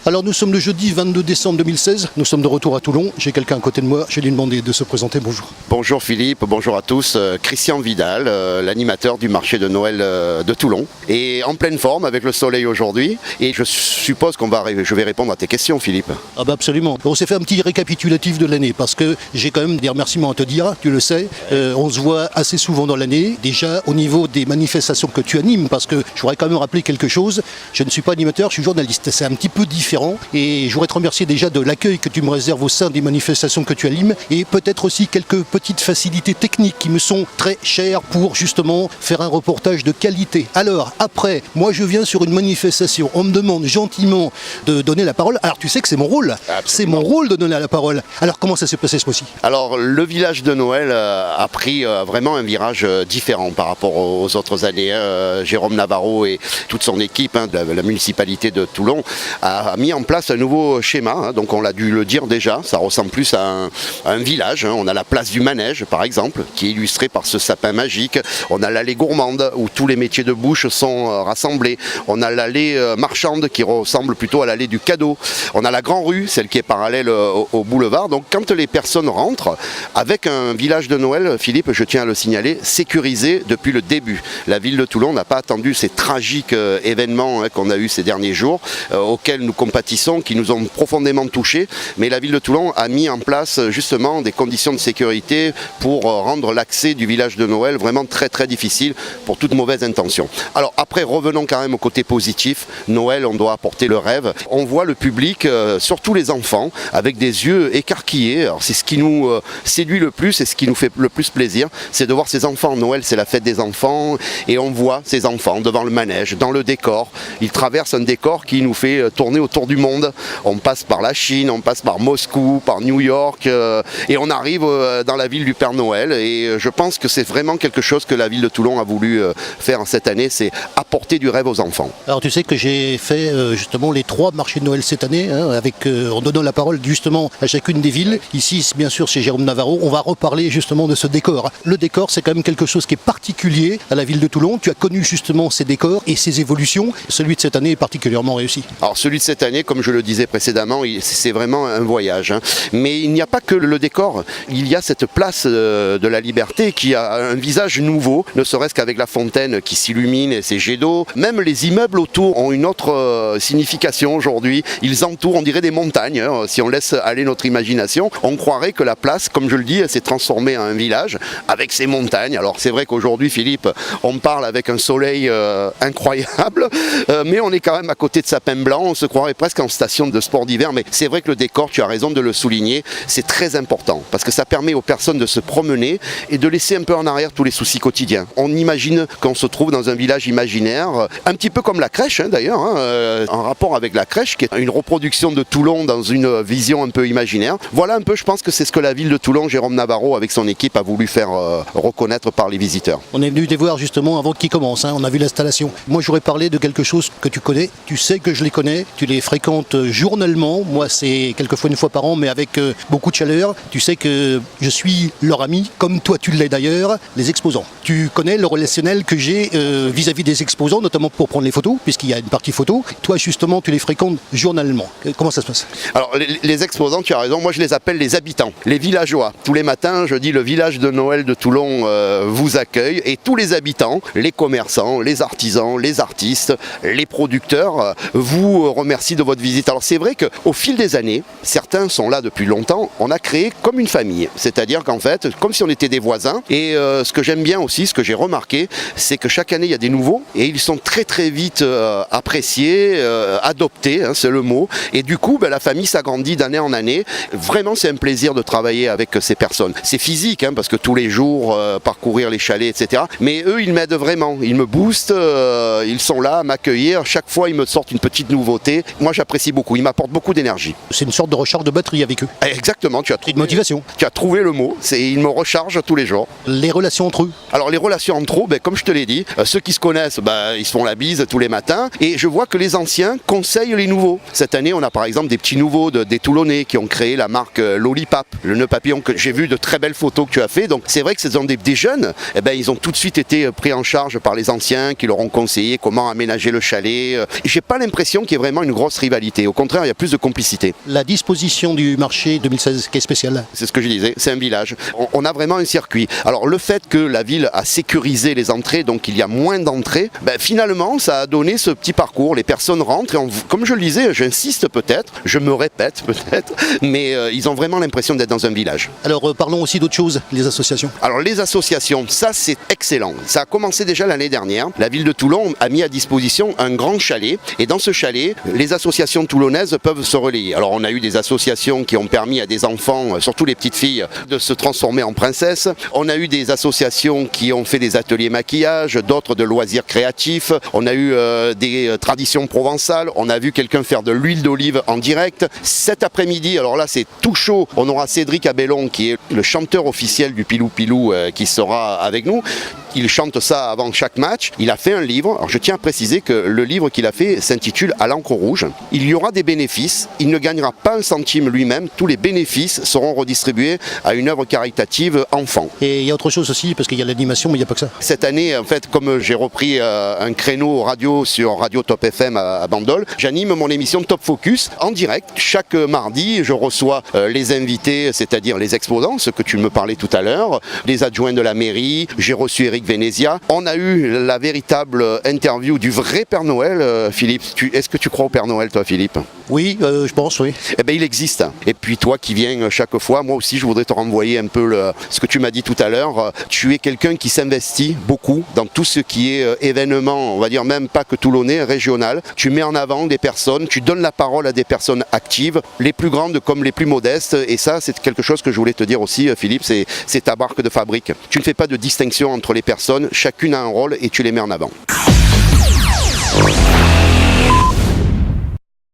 Alors nous sommes le jeudi 22 décembre 2016, nous sommes de retour à Toulon. J'ai quelqu'un à côté de moi, je vais lui demander de se présenter. Bonjour. Bonjour Philippe, bonjour à tous. Christian Vidal, l'animateur du marché de Noël de Toulon. Et en pleine forme avec le soleil aujourd'hui. Et je suppose je vais répondre à tes questions Philippe. Ah bah absolument. On s'est fait un petit récapitulatif de l'année parce que j'ai quand même des remerciements à te dire, tu le sais. On se voit assez souvent dans l'année. Déjà au niveau des manifestations que tu animes, parce que je voudrais quand même rappeler quelque chose. Je ne suis pas animateur, je suis journaliste. C'est un petit peu différent. Et je voudrais te remercier déjà de l'accueil que tu me réserves au sein des manifestations que tu animes. Et peut-être aussi quelques petites facilités techniques qui me sont très chères pour justement faire un reportage de qualité. Alors après, moi je viens sur une manifestation. On me demande gentiment de donner la parole. Alors tu sais que c'est mon rôle. Absolument. C'est mon rôle de donner la parole. Alors comment ça s'est passé ce mois-ci? Alors le village de Noël a pris vraiment un virage différent par rapport aux autres années. Jérôme Navarro et toute son équipe de la municipalité de Toulon a mis en place un nouveau schéma. Donc on l'a dû le dire déjà, ça ressemble plus à un village. On a la place du manège par exemple, qui est illustrée par ce sapin magique. On a l'allée gourmande où tous les métiers de bouche sont rassemblés. On a l'allée marchande qui ressemble plutôt à l'allée du cadeau. On a la grande rue, celle qui est parallèle au boulevard. Donc quand les personnes rentrent, avec un village de Noël, Philippe, je tiens à le signaler, sécurisé depuis le début. La ville de Toulon n'a pas attendu ces tragiques événements qu'on a eu ces derniers jours, auxquels nous compatissons, qui nous ont profondément touchés. Mais la ville de Toulon a mis en place justement des conditions de sécurité pour rendre l'accès du village de Noël vraiment très très difficile pour toute mauvaise intention. Alors après, revenons quand même au côté positif. Noël, on doit apporter le rêve. On voit le public, surtout les enfants, avec des yeux écarquillés. Alors c'est ce qui nous séduit le plus et ce qui nous fait le plus plaisir, c'est de voir ces enfants. Noël, c'est la fête des enfants et on voit ces enfants devant le manège, dans le décor. Ils traversent un décor qui nous fait tourner autour du monde. On passe par la Chine, on passe par Moscou, par New York et on arrive dans la ville du Père Noël. Et je pense que c'est vraiment quelque chose que la ville de Toulon a voulu faire cette année, c'est apporter du rêve aux enfants. Alors tu sais que j'ai fait justement les 3 marchés de Noël cette année, en donnant la parole justement à chacune des villes. Ici, bien sûr, chez Jérôme Navarro, on va reparler justement de ce décor. Le décor, c'est quand même quelque chose qui est particulier à la ville de Toulon. Tu as connu justement ces décors et ces évolutions. Celui de cette année est particulièrement réussi. Alors celui de cette année, comme je le disais précédemment, c'est vraiment un voyage. Mais il n'y a pas que le décor. Il y a cette place de la Liberté qui a un visage nouveau, ne serait-ce qu'avec la fontaine qui s'illumine et ses jets d'eau. Même les immeubles autour ont une autre signification aujourd'hui. Ils entourent, on dirait des montagnes. Si on laisse aller notre imagination, on croirait que la place, comme je le dis, s'est transformée en un village avec ses montagnes. Alors c'est vrai qu'aujourd'hui, Philippe, on parle avec un soleil incroyable, mais on est quand même à côté de sapins blancs. On se croirait presque en station de sport d'hiver. Mais c'est vrai que le décor, tu as raison de le souligner, c'est très important parce que ça permet aux personnes de se promener et de laisser un peu en arrière tous les soucis quotidiens. On imagine qu'on se trouve dans un village imaginaire, un petit peu comme la crèche d'ailleurs, en rapport avec la crèche qui est une reproduction de Toulon dans une vision un peu imaginaire. Voilà un peu, je pense que c'est ce que la ville de Toulon, Jérôme Navarro avec son équipe a voulu faire reconnaître par les visiteurs. On est venu les voir justement avant qu'ils commencent, on a vu l'installation. Moi j'aurais parlé de quelque chose que tu connais, tu sais que je les connais, tu les fréquentes journellement, moi c'est quelquefois une fois par an mais avec beaucoup de chaleur. Tu sais que je suis leur ami, comme toi tu l'es d'ailleurs, les exposants. Tu connais le relationnel que j'ai vis-à-vis des exposants, notamment pour prendre les photos, puisqu'il y a une partie photo. Toi justement tu les fréquentes journellement. Comment ça se passe? Alors les exposants, tu as raison, moi je les appelle les habitants, les villageois. Tous les matins je dis le village de Noël de Toulon vous accueille et tous les habitants, les commerçants, les artisans, les artistes, les producteurs vous remercient de votre visite. Alors c'est vrai qu'au fil des années, certains sont là depuis longtemps, on a créé comme une famille. C'est-à-dire qu'en fait, comme si on était des voisins. Et ce que j'aime bien aussi, ce que j'ai remarqué, c'est que chaque année il y a des nouveaux et ils sont très très vite appréciés, adoptés, c'est le mot. Et du coup, la famille s'agrandit d'année en année. Vraiment, c'est un plaisir de travailler avec ces personnes. C'est physique, parce que tous les jours, parcourir les chalets, etc. Mais eux, ils m'aident vraiment. Ils me boostent, ils sont là à m'accueillir. Chaque fois, ils me sortent une petite nouveauté. Moi, j'apprécie beaucoup. Ils m'apportent beaucoup d'énergie. C'est une sorte de recharge de batterie avec eux. Exactement. Tu as de motivation. Tu as trouvé le mot. Ils me rechargent tous les jours. Les relations entre eux. Alors, les relations entre eux, comme je te l'ai dit, ceux qui se connaissent, ils se font la bise tous les matins. Et je vois que les anciens conseillent les nouveaux. Cette année, on a par exemple des petits nouveaux des Toulonnais qui ont créé la marque Lollipap, le nœud papillon que j'ai vu de très belles photos que tu as fait. Donc c'est vrai que ce sont des jeunes, ils ont tout de suite été pris en charge par les anciens qui leur ont conseillé comment aménager le chalet. J'ai pas l'impression qu'il y ait vraiment une grosse rivalité. Au contraire, il y a plus de complicité. La disposition du marché 2016 qui est spéciale. C'est ce que je disais, c'est un village. On a vraiment un circuit. Alors le fait que la ville a sécurisé les entrées, donc il y a moins d'entrées, finalement ça a donné ce petit parcours. Les personnes rentrent et comme je le disais, j'insiste peut-être, je me répète peut-être, mais ils ont vraiment l'impression d'être dans un village. Alors parlons aussi d'autres choses, les associations. Alors les associations, ça c'est excellent. Ça a commencé déjà l'année dernière. La ville de Toulon a mis à disposition un grand chalet et dans ce chalet, les associations toulonnaises peuvent se relayer. Alors on a eu des associations qui ont permis à des enfants, surtout les petites filles, de se transformer en princesses. On a eu des associations qui ont fait des ateliers maquillage, d'autres de loisirs créatifs. On a eu des traditions provençales. On a vu quelqu'un faire de l'huile d'olive en direct. Cet après-midi, alors là c'est tout chaud, on aura Cédric Abellon qui est le chanteur officiel du Pilou Pilou qui sera avec nous. Il chante ça avant chaque match. Il a fait un livre. Alors je tiens à préciser que le livre qu'il a fait s'intitule À l'encre rouge. Il y aura des bénéfices. Il ne gagnera pas un centime lui-même. Tous les bénéfices seront redistribués à une œuvre caritative enfant. Et il y a autre chose aussi, parce qu'il y a l'animation, mais il n'y a pas que ça. Cette année, en fait, comme j'ai repris un créneau radio sur Radio Top FM à Bandol, j'anime mon émission Top Focus en direct. Chaque mardi, je reçois les invités, c'est-à-dire les exposants, ce que tu me parlais tout à l'heure, les adjoints de la mairie. J'ai reçu Eric Venezia. On a eu la véritable interview du vrai Père Noël, Philippe. Est-ce que tu crois au Père Noël, toi, Philippe ? Oui, je pense, oui. Eh bien, il existe. Et puis toi qui viens chaque fois, moi aussi, je voudrais te renvoyer un peu ce que tu m'as dit tout à l'heure. Tu es quelqu'un qui s'investit beaucoup dans tout ce qui est événement, on va dire même pas que toulonnais, régional. Tu mets en avant des personnes, tu donnes la parole à des personnes actives, les plus grandes comme les plus modestes. Et ça, c'est quelque chose que je voulais te dire aussi, Philippe, c'est ta marque de fabrique. Tu ne fais pas de distinction entre les personnes, chacune a un rôle et tu les mets en avant.